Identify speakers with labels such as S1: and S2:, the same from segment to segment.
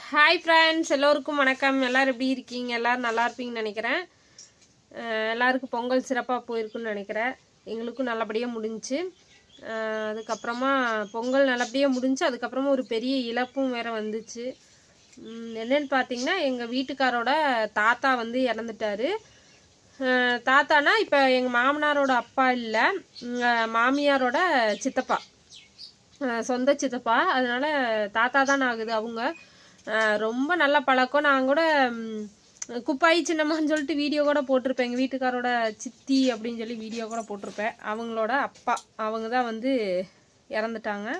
S1: Hi friends, எல்லோருக்கும் வணக்கம். எல்லோரும் எப்படி இருக்கீங்க? எல்லோரும் நல்லா இருப்பீங்கன்னு நினைக்கிறேன். எல்லாருக்கும் பொங்கல் சிறப்பாக போயிருக்குன்னு நினைக்கிறேன். எங்களுக்கும் நல்லபடியாக முடிஞ்சிச்சு. அதுக்கப்புறமா பொங்கல் நல்லபடியாக முடிஞ்சு அதுக்கப்புறமா ஒரு பெரிய இழப்பும் வேறு வந்துச்சு. என்னென்னு பார்த்தீங்கன்னா, எங்கள் வீட்டுக்காரோட தாத்தா வந்து இறந்துட்டார். தாத்தானா இப்போ எங்கள் மாமனாரோட அப்பா இல்லை, மாமியாரோட சித்தப்பா, சொந்த சித்தப்பா. அதனால் தாத்தா தான் ஆகுது. அவங்க ரொம்ப நல்ல பழக்கம். நான் கூட குப்பாயி சின்னம்மான்னு சொல்லிட்டு வீடியோ கூட போட்டிருப்பேன். எங்கள் வீட்டுக்காரோட சித்தி அப்படின்னு சொல்லி வீடியோ கூட போட்டிருப்பேன். அவங்களோட அப்பா அவங்க தான் வந்து இறந்துட்டாங்க.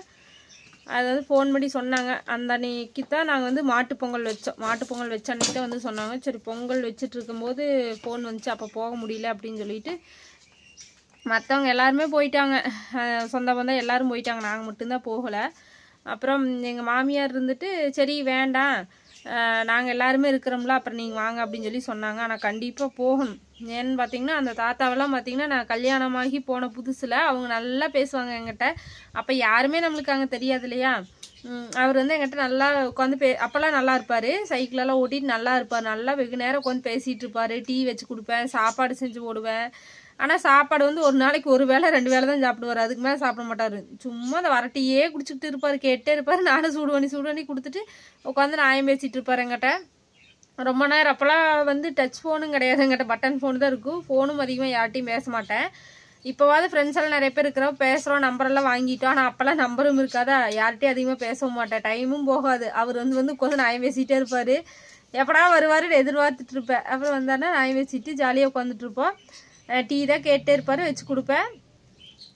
S1: அது வந்து ஃபோன் பண்ணி சொன்னாங்க. அந்த அன்னைக்கு தான் நாங்கள் வந்து மாட்டுப்பொங்கல் வச்சோம். மாட்டுப்பொங்கல் வச்ச அன்னைக்கு தான் வந்து சொன்னாங்க. சரி, பொங்கல் வச்சுட்டு இருக்கும்போது ஃபோன் வந்துச்சு. அப்போ போக முடியல அப்படின்னு சொல்லிட்டு மற்றவங்க எல்லாருமே போயிட்டாங்க. சொந்த பந்தம் எல்லோரும் போயிட்டாங்க. நாங்கள் மட்டும்தான் போகலை. அப்புறம் எங்கள் மாமியார் இருந்துட்டு, சரி வேண்டாம், நாங்கள் எல்லாருமே இருக்கிறோம்ல, அப்புறம் நீங்கள் வாங்க அப்படின்னு சொல்லி சொன்னாங்க. ஆனால் கண்டிப்பாக போகணும். ஏன்னு பார்த்தீங்கன்னா, அந்த தாத்தாவெல்லாம் பார்த்தீங்கன்னா, நான் கல்யாணமாகி போன புதுசில் அவங்க நல்லா பேசுவாங்க என்கிட்ட. அப்போ யாருமே நம்மளுக்கு அங்கே தெரியாது இல்லையா. அவர் வந்து என்கிட்ட நல்லா உட்காந்து அப்போல்லாம் நல்லா இருப்பார். சைக்கிளெல்லாம் ஓட்டிட்டு நல்லா இருப்பார். நல்லா வெகு நேரம் உட்காந்து பேசிகிட்டு இருப்பார். டீ வச்சு கொடுப்பேன், சாப்பாடு செஞ்சு போடுவேன். ஆனால் சாப்பாடு வந்து ஒரு நாளைக்கு ஒரு வேளை 2 வேளை தான் சாப்பிடுவார். அதுக்கு மேலே சாப்பிட மாட்டார். சும்மா அந்த வரட்டியே குடிச்சிக்கிட்டு இருப்பார். கேட்டே இருப்பார். நானும் சூடு பண்ணி கொடுத்துட்டு உட்காந்து நியாயம் பேசிகிட்டு இருப்பார் என்கிட்ட ரொம்ப நேரம். அப்போல்லாம் வந்து டச் ஃபோனும் கிடையாது என்கிட்ட, பட்டன் ஃபோனு தான் இருக்கும். ஃபோனும் அதிகமாக யார்ட்டையும் பேச மாட்டேன். இப்போவாது ஃப்ரெண்ட்ஸ் எல்லாம் நிறைய பேர் இருக்கிறோம், பேசுகிறோம், நம்பரெல்லாம் வாங்கிட்டோம். ஆனால் அப்போல்லாம் நம்பரும் இருக்காதா, யார்கிட்டையும் அதிகமாக பேசவும் மாட்டேன். டைமும் போகாது. அவர் வந்து உட்காந்து நியாயம் பேசிகிட்டே இருப்பார். எப்படா வருவாருன்னு எதிர்பார்த்துட்டு இருப்பேன். அப்புறம் வந்தாருன்னா நியாயம் பேசிட்டு ஜாலியாக உட்காந்துட்டு இருப்போம். டீ தான் கேட்டே இருப்பார், வச்சு கொடுப்பேன்.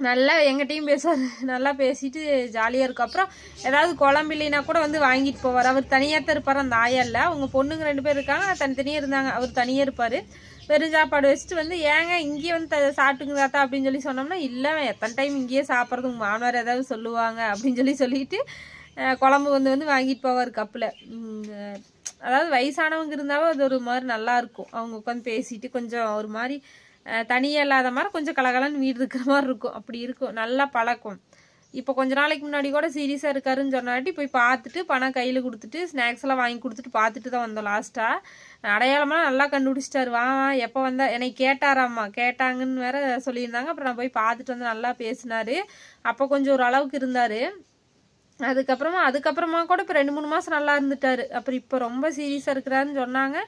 S1: நல்லா எங்கிட்டையும் பேசுவார். நல்லா பேசிட்டு ஜாலியாக இருக்கும். அப்புறம் ஏதாவது குழம்பு இல்லைன்னா கூட வந்து வாங்கிட்டு போவார். அவர் தனியாக தான் இருப்பார். அந்த ஆயா இல்லை, அவங்க பொண்ணுங்க 2 பேர் இருக்காங்க, தனித்தனியாக இருந்தாங்க. அவர் தனியாக இருப்பார். வெறும் சாப்பாடு வச்சுட்டு வந்து, ஏங்க இங்கேயே வந்து சாப்பிட்டுங்க தாத்தா அப்படின்னு சொல்லி சொன்னோம்னா, இல்லை எத்தனை டைம் இங்கேயே சாப்பிட்றது, உங்கள் மாமனார் ஏதாவது சொல்லுவாங்க அப்படின்னு சொல்லிட்டு குழம்பு வந்து வாங்கிட்டு போவார் கப்பில். அதாவது வயசானவங்க இருந்தாலும் அது ஒரு மாதிரி நல்லாயிருக்கும். அவங்க உட்காந்து பேசிட்டு கொஞ்சம் ஒரு மாதிரி தனியாக இல்லாத மாதிரி கொஞ்சம் கலகலன்னு வீடு இருக்கிற மாதிரி இருக்கும். அப்படி இருக்கும், நல்லா பழக்கம். இப்போ கொஞ்ச நாளைக்கு முன்னாடி கூட சீரியஸாக இருக்காருன்னு சொன்னாட்டி போய் பார்த்துட்டு பணம் கையில் கொடுத்துட்டு ஸ்நாக்ஸ் எல்லாம் வாங்கி கொடுத்துட்டு பார்த்துட்டு தான் வந்தோம். லாஸ்ட்டாக அடையாளமாக நல்லா கண்டுபிடிச்சிட்டாரு. வா எப்போ வந்தா என்னை கேட்டாராம்மா, கேட்டாங்கன்னு வேற சொல்லியிருந்தாங்க. அப்புறம் நான் போய் பார்த்துட்டு வந்து நல்லா பேசினார். அப்போ கொஞ்சம் ஒரு அளவுக்கு இருந்தார். அதுக்கப்புறமா கூட இப்போ 2-3 மாதம் நல்லா இருந்துட்டார். அப்புறம் இப்போ ரொம்ப சீரியஸாக இருக்கிறாருன்னு சொன்னாங்க.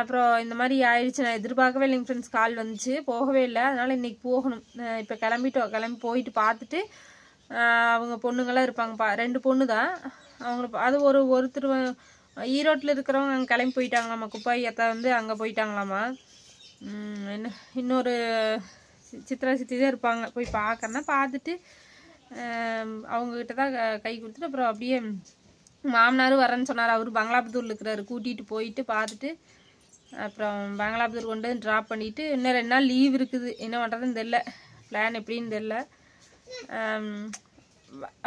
S1: அப்புறம் இந்த மாதிரி ஆயிடுச்சு. நான் எதிர்பார்க்கவே இல்லைங்க ஃப்ரெண்ட்ஸ். கால் வந்துச்சு, போகவே இல்லை. அதனால் இன்றைக்கி போகணும். இப்போ கிளம்பி போயிட்டு பார்த்துட்டு அவங்க பொண்ணுங்கள்லாம் இருப்பாங்க. 2 பொண்ணு தான் அவங்களுக்கு. அது ஒருத்தர் ஈரோட்டில் இருக்கிறவங்க அங்கே கிளம்பி போயிட்டாங்களாம்மா. குப்பாய் அத்தை வந்து அங்கே போயிட்டாங்களாம்மா. இன்னொரு சித்ரா சித்தி தான் இருப்பாங்க. போய் பார்க்கறேன்னா பார்த்துட்டு அவங்கக்கிட்ட தான் கை கொடுத்துட்டு அப்புறம் அப்படியே மாமனாரும் வரேன்னு சொன்னார். அவர் பங்களாபுத்தூரில் இருக்கிறாரு. கூட்டிகிட்டு போயிட்டு பார்த்துட்டு அப்புறம் பங்களாபுத்தூர் கொண்டு வந்து ட்ராப் பண்ணிவிட்டு இன்னும் 2 நாள் லீவ் இருக்குது. என்ன பண்ணுறதுன்னு தெரில, பிளான் எப்படின்னு தெரில.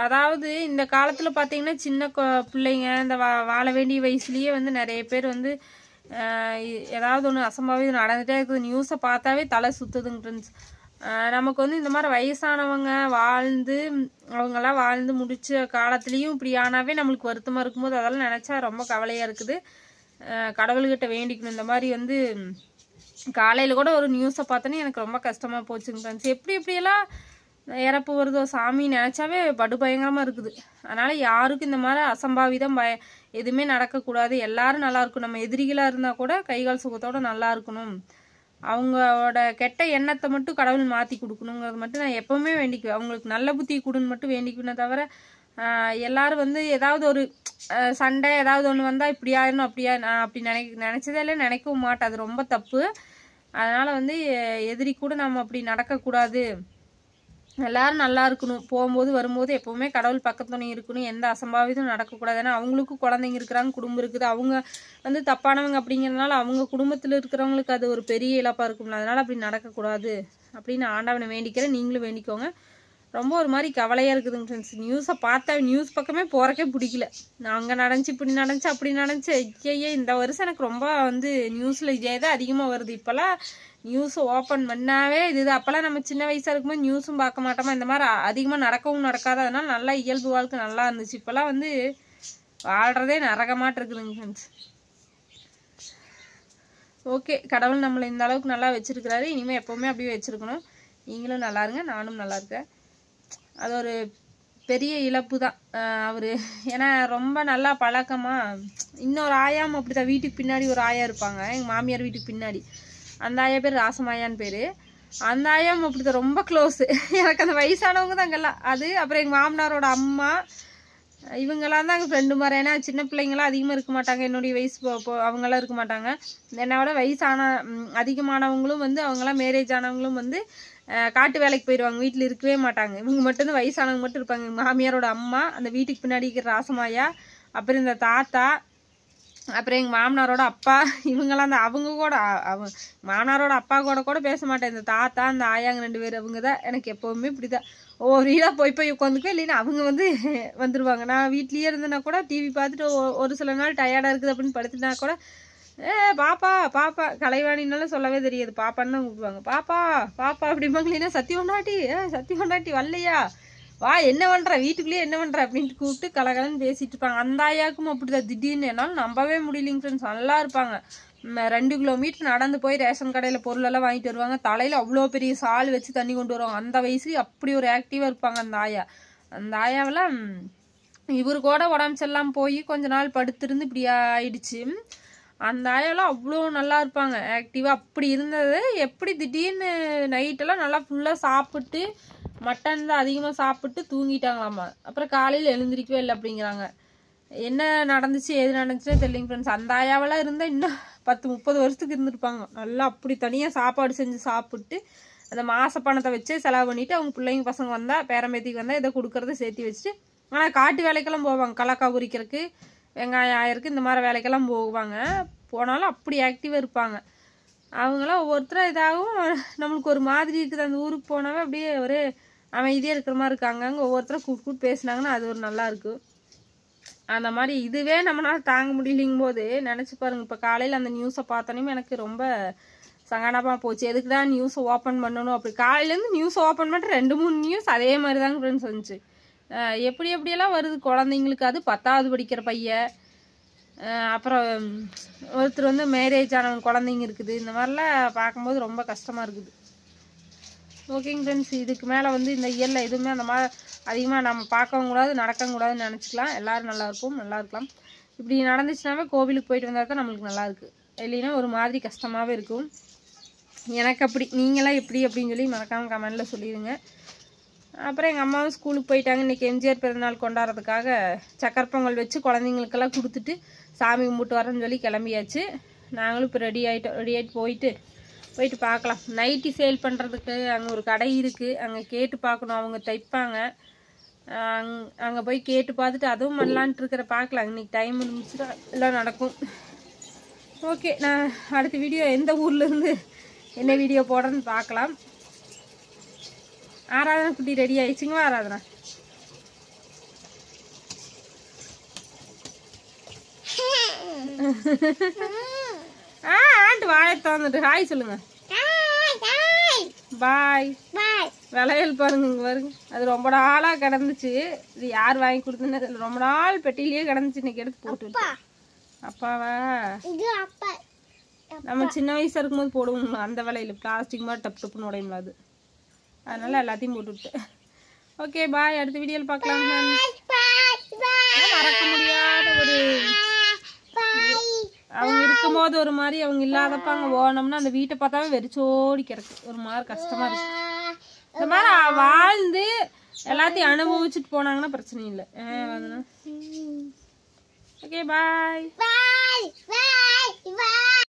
S1: அதாவது இந்த காலத்தில் பார்த்தீங்கன்னா சின்ன பிள்ளைங்க இந்த வாழ வேண்டிய வயசுலேயே வந்து நிறைய பேர் வந்து ஏதாவது ஒன்று அசம்பாவிதம் நடந்துகிட்டே இருக்குது. நியூஸை பார்த்தாவே தலை சுற்றுதுங்க ஃப்ரெண்ட்ஸ். நமக்கு வந்து இந்த மாதிரி வயசானவங்க அவங்கெல்லாம் வாழ்ந்து முடிச்ச காலத்துலேயும் இப்படி ஆனாவே நம்மளுக்கு வருத்தமாக இருக்கும்போது அதெல்லாம் நினச்சா ரொம்ப கவலையாக இருக்குது. கடவுள்கிட்ட வேண்டிக்கணும். இந்த மாதிரி வந்து காலையில் கூட ஒரு நியூஸை பார்த்தோன்னே எனக்கு ரொம்ப கஷ்டமாக போச்சுங்க ஃப்ரெண்ட்ஸ். எப்படியெல்லாம் இறப்பு வருதோ சாமி நினச்சாவே படுபயங்கரமாக இருக்குது. அதனால் யாருக்கும் இந்த மாதிரி அசம்பாவிதம் எதுவுமே நடக்கக்கூடாது. எல்லாரும் நல்லா இருக்கணும். நம்ம எதிரிகளாக இருந்தால் கூட கைகால் சுகத்தோடு நல்லா இருக்கணும். அவங்களோட கெட்ட எண்ணத்தை மட்டும் கடவுள் மாற்றி கொடுக்கணுங்கிறது மட்டும் நான் எப்போவுமே வேண்டிக்குவேன். அவங்களுக்கு நல்ல புத்தி கொடுன்னு மட்டும் வேண்டிக்குவேனே தவிர எல்லாரும் வந்து ஏதாவது ஒரு சண்டை ஏதாவது ஒன்று வந்தால் இப்படி ஆயிடணும் அப்படியா, நான் அப்படி நினச்சதே இல்லை, நினைக்கவும் மாட்டேன். அது ரொம்ப தப்பு. அதனால் வந்து எதிரி கூட நம்ம அப்படி நடக்கக்கூடாது. எல்லாரும் நல்லா இருக்கணும். போகும்போது வரும்போது எப்போவுமே கடவுள் பக்கத்துணை இருக்கணும். எந்த அசம்பாவிதம் நடக்கக்கூடாது. ஏன்னா அவங்களுக்கும் குழந்தைங்க இருக்கிறாங்க, குடும்பம் இருக்குது. அவங்க வந்து தப்பானவங்க அப்படிங்கிறதுனால அவங்க குடும்பத்தில் இருக்கிறவங்களுக்கு அது ஒரு பெரிய இழப்பாக இருக்கும்ல. அதனால் அப்படி நடக்கக்கூடாது அப்படின்னு ஆண்டவனை வேண்டிக்கிறேன். நீங்களும் வேண்டிக்கோங்க. ரொம்ப ஒரு மாதிரி கவலையாக இருக்குதுங்க ஃப்ரெண்ட்ஸ். நியூஸை பார்த்தா நியூஸ் பக்கமே போகிறக்கே பிடிக்கல. அங்கே நடந்துச்சு, இப்படி நடந்துச்சு, அப்படி நடந்துச்சு. ஐயே இந்த வருஷம் எனக்கு ரொம்ப வந்து நியூஸில் இதே தான் அதிகமாக வருது. இப்போல்லாம் நியூஸை ஓப்பன் பண்ணாவே இதுதான். அப்போல்லாம் நம்ம சின்ன வயசாக இருக்கும்போது நியூஸும் பார்க்க மாட்டோமா, இந்த மாதிரி அதிகமாக நடக்கவும் நடக்காது. அதனால் நல்லா இயல்பு வாழ்க்கை நல்லா இருந்துச்சு. இப்போல்லாம் வந்து வாழ்கிறதே நரகமாட்டு இருக்குதுங்க ஃப்ரெண்ட்ஸ். ஓகே, கடவுள் நம்மளை இந்த அளவுக்கு நல்லா வச்சுருக்கிறாரு. இனிமேல் எப்போவுமே அப்படியே வச்சுருக்கணும். நீங்களும் நல்லா இருங்க, நானும் நல்லா இருக்கேன். அது ஒரு பெரிய இழப்பு தான் அவர். ஏன்னா ரொம்ப நல்லா பழக்கமாக இன்னொரு ஆயாவும் அப்படி தான். வீட்டுக்கு பின்னாடி ஒரு ஆயா இருப்பாங்க, எங்கள் மாமியார் வீட்டுக்கு பின்னாடி. அந்த ஆயா பேர் ராசமாயான்னு பேர். அந்த ஆயாவும் அப்படி தான், ரொம்ப க்ளோஸு. எனக்கு அந்த வயசானவங்க தான் அங்கெல்லாம். அது அப்புறம் எங்கள் மாமனாரோட அம்மா இவங்கெல்லாம் தான் அங்கே ஃப்ரெண்டு மாதிரி. ஏன்னா சின்ன பிள்ளைங்களாம் அதிகமாக இருக்க மாட்டாங்க, என்னுடைய வயசு அவங்களாம் இருக்க மாட்டாங்க. என்னோட வயசான அதிகமானவங்களும் வந்து அவங்களாம் மேரேஜ் ஆனவங்களும் வந்து காட்டு வேலைக்கு போயிடுவாங்க, வீட்டில் இருக்கவே மாட்டாங்க. இவங்க மட்டும்தான் வயசானவங்க மட்டும் இருப்பாங்க. எங்கள் மாமியாரோட அம்மா, அந்த வீட்டுக்கு பின்னாடி இருக்கிற ராசமாயா, அப்புறம் இந்த தாத்தா, அப்புறம் எங்கள் மாமனாரோட அப்பா, இவங்கெல்லாம் தான். அவங்க கூட மாமனாரோட அப்பா கூட பேச மாட்டேன். இந்த தாத்தா அந்த ஆயாங்க 2 பேர், அவங்க தான் எனக்கு எப்போவுமே இப்படி தான். ஒவ்வொரு வீடாக போய் உட்காந்துக்குவேன். இல்லைன்னா அவங்க வந்து வந்துடுவாங்க. நான் வீட்லேயே இருந்தேன்னா கூட டிவி பார்த்துட்டு ஒரு சில நாள் டயர்டாக இருக்குது அப்படின்னு படுத்துனா கூட பாப்பா பாப்பா கலைவாணினாலும் சொல்லவே தெரியாது, பாப்பான்னு தான் கூப்பிடுவாங்க. பாப்பா பாப்பா அப்படிம்பாங்க. இல்லைன்னா சத்தி கொண்டாட்டி வரலையா, வா என்ன பண்ணுற, வீட்டுக்குள்ளேயே என்ன பண்ணுற அப்படின்ட்டு கூப்பிட்டு கலகலன்னு பேசிட்டு இருப்பாங்க. அந்த ஆயாவுக்கும் அப்படிதான். திடீர்னு என்னால் நம்பவே முடியலைங்க ஃப்ரெண்ட்ஸ். நல்லா இருப்பாங்க. 2 கிலோமீட்டர் நடந்து போய் ரேஷன் கடையில் பொருளெல்லாம் வாங்கிட்டு வருவாங்க. தலையில் அவ்வளோ பெரிய சால் வச்சு தண்ணி கொண்டு வருவாங்க. அந்த வயசுக்கு அப்படி ஒரு ஆக்டிவாக இருப்பாங்க அந்த ஆயா. அந்த ஆயாவெல்லாம் இவரு கூட உடம்பு சரியில்லாமல் போய் கொஞ்ச நாள் படுத்திருந்து இப்படி ஆயிடுச்சு. அந்த ஆயாவெல்லாம் அவ்வளோ நல்லா இருப்பாங்க, ஆக்டிவாக அப்படி இருந்தது. எப்படி திடீர்னு நைட்டெல்லாம் நல்லா ஃபுல்லாக சாப்பிட்டு, மட்டன் தான் அதிகமாக சாப்பிட்டு தூங்கிட்டாங்களாம்மா. அப்புறம் காலையில் எழுந்திரிக்கவே இல்லை அப்படிங்கிறாங்க. என்ன நடந்துச்சு ஏது நடந்துச்சுன்னு தெரியலைங்க ஃப்ரெண்ட்ஸ். அந்த ஆயாவெல்லாம் இருந்தால் இன்னும் 10-30 வருஷத்துக்கு இருந்திருப்பாங்க. நல்லா அப்படி தனியாக சாப்பாடு செஞ்சு சாப்பிட்டு அந்த மாச பணத்தை வச்சு செலவு பண்ணிவிட்டு அவங்க பிள்ளைங்க பசங்க வந்தால், பேரம்பேத்திக்கு வந்தால் இதை கொடுக்கறத சேர்த்து வச்சுட்டு, ஆனால் காட்டு வேலைக்கெல்லாம் போவாங்க. கலக்கா உரிக்கிறதுக்கு, வெங்காயம் ஆயிருக்கு, இந்த மாதிரி வேலைக்கெல்லாம் போவாங்க. போனாலும் அப்படி ஆக்டிவாக இருப்பாங்க. அவங்களாம் ஒவ்வொருத்தரும் இதாகவும் நம்மளுக்கு ஒரு மாதிரி இருக்குது. அந்த ஊருக்கு போனாவே அப்படியே ஒரு அமைதியாக இருக்கிற மாதிரி இருக்காங்க. அங்கே ஒவ்வொருத்தரும் கூப்பிட்டு பேசினாங்கன்னா அது ஒரு நல்லா இருக்கும். அந்த மாதிரி இதுவே நம்மளால தாங்க முடியலிங்கும் போது நினச்சி பாருங்க. இப்போ காலையில் அந்த நியூஸை பார்த்தோன்னே எனக்கு ரொம்ப சங்கடமாக போச்சு. எதுக்கு தான் நியூஸை ஓப்பன் பண்ணணும் அப்படி. காலையிலேருந்து நியூஸை ஓப்பன் பண்ணிட்டு 2-3 நியூஸ் அதே மாதிரி தாங்க ஃப்ரெண்ட்ஸ் வந்துச்சு. எப்படியெல்லாம் வருது குழந்தைங்களுக்கு. அது 10வது படிக்கிற பையன், அப்புறம் ஒருத்தர் வந்து மேரேஜ் ஆனவங்க குழந்தைங்க இருக்குது. இந்த மாதிரிலாம் பார்க்கும்போது ரொம்ப கஷ்டமாக இருக்குது. ஓகேங்க ஃப்ரெண்ட்ஸ், இதுக்கு மேலே வந்து இந்த இயலில் எதுவுமே அந்த மாதிரி அதிகமாக நம்ம பார்க்கவும் கூடாது, நடக்கவும் கூடாதுன்னு நினச்சிக்கலாம். எல்லோரும் நல்லா இருப்போம், நல்லா இருக்கலாம். இப்படி நடந்துச்சுனாவே கோவிலுக்கு போயிட்டு வந்தால் தான் நம்மளுக்கு நல்லாயிருக்கு. இல்லைன்னா ஒரு மாதிரி கஷ்டமாகவே இருக்கும். எனக்கு அப்படி. நீங்களாம் எப்படி அப்படின்னு சொல்லி மறக்காமல் கமெண்டில் சொல்லிடுங்க. அப்புறம் எங்கள் அம்மாவும் ஸ்கூலுக்கு போயிட்டாங்க. இன்றைக்கி எம்ஜிஆர் பிறந்தநாள் கொண்டாடுறதுக்காக சக்கரை பொங்கல் வச்சு குழந்தைங்களுக்கெல்லாம் கொடுத்துட்டு சாமி கும்பிட்டு வரேன்னு சொல்லி கிளம்பியாச்சு. நாங்களும் இப்போ ரெடி ஆகிட்டு போயிட்டு பார்க்கலாம். நைட்டி சேல் பண்ணுறதுக்கு அங்கே ஒரு கடை இருக்குது, அங்கே கேட்டு பார்க்கணும். அவங்க தைப்பாங்க. அங்கே போய் கேட்டு பார்த்துட்டு அதுவும் பண்ணலான்ட்டு இருக்கிற பார்க்கலாம். இன்றைக்கி டைம் இருந்துச்சுன்னா எல்லாம் நடக்கும். ஓகே, நான் அடுத்த வீடியோ எந்த ஊர்லேருந்து என்ன வீடியோ போடுறேன்னு பார்க்கலாம். ஆராதனை குட்டி ரெடி ஆயிடுச்சுங்க. ஆராதனா ஆண்டு வாயை திறந்துட்டு ஹாய் சொல்லுங்க. பாய். விளையல் பாருங்க, இங்கே பாருங்க. அது ரொம்ப நாளாக கிடந்துச்சு. இது யார் வாங்கி கொடுத்துன்னு ரொம்ப நாள் பெட்டிலேயே கிடந்துச்சு. இன்னைக்கு எடுத்து போட்டு. அப்பாவா? நம்ம சின்ன வயசாக இருக்கும்போது போடுவோங்களா அந்த விலையில், பிளாஸ்டிக் மாதிரி டப்புன்னு உடையுங்களா அது. அதனால எல்லாத்தையும் போட்டுவிட்டேன். ஓகே பாய், அடுத்த வீடியோவில் பார்க்கலாம். மறக்க முடியாத ஒரு அவங்க இருக்கும்போது ஒரு மாதிரி, அவங்க இல்லாதப்ப அங்கே போனோம்னா அந்த வீட்டை பார்த்தாவே வெறிச்சோடி கிடக்கு. ஒரு மாதிரி கஷ்டமாக இருக்கு. இந்த மாதிரி வாழ்ந்து எல்லாத்தையும் அனுபவிச்சுட்டு போனாங்கன்னா பிரச்சனை இல்லை. Okay bye.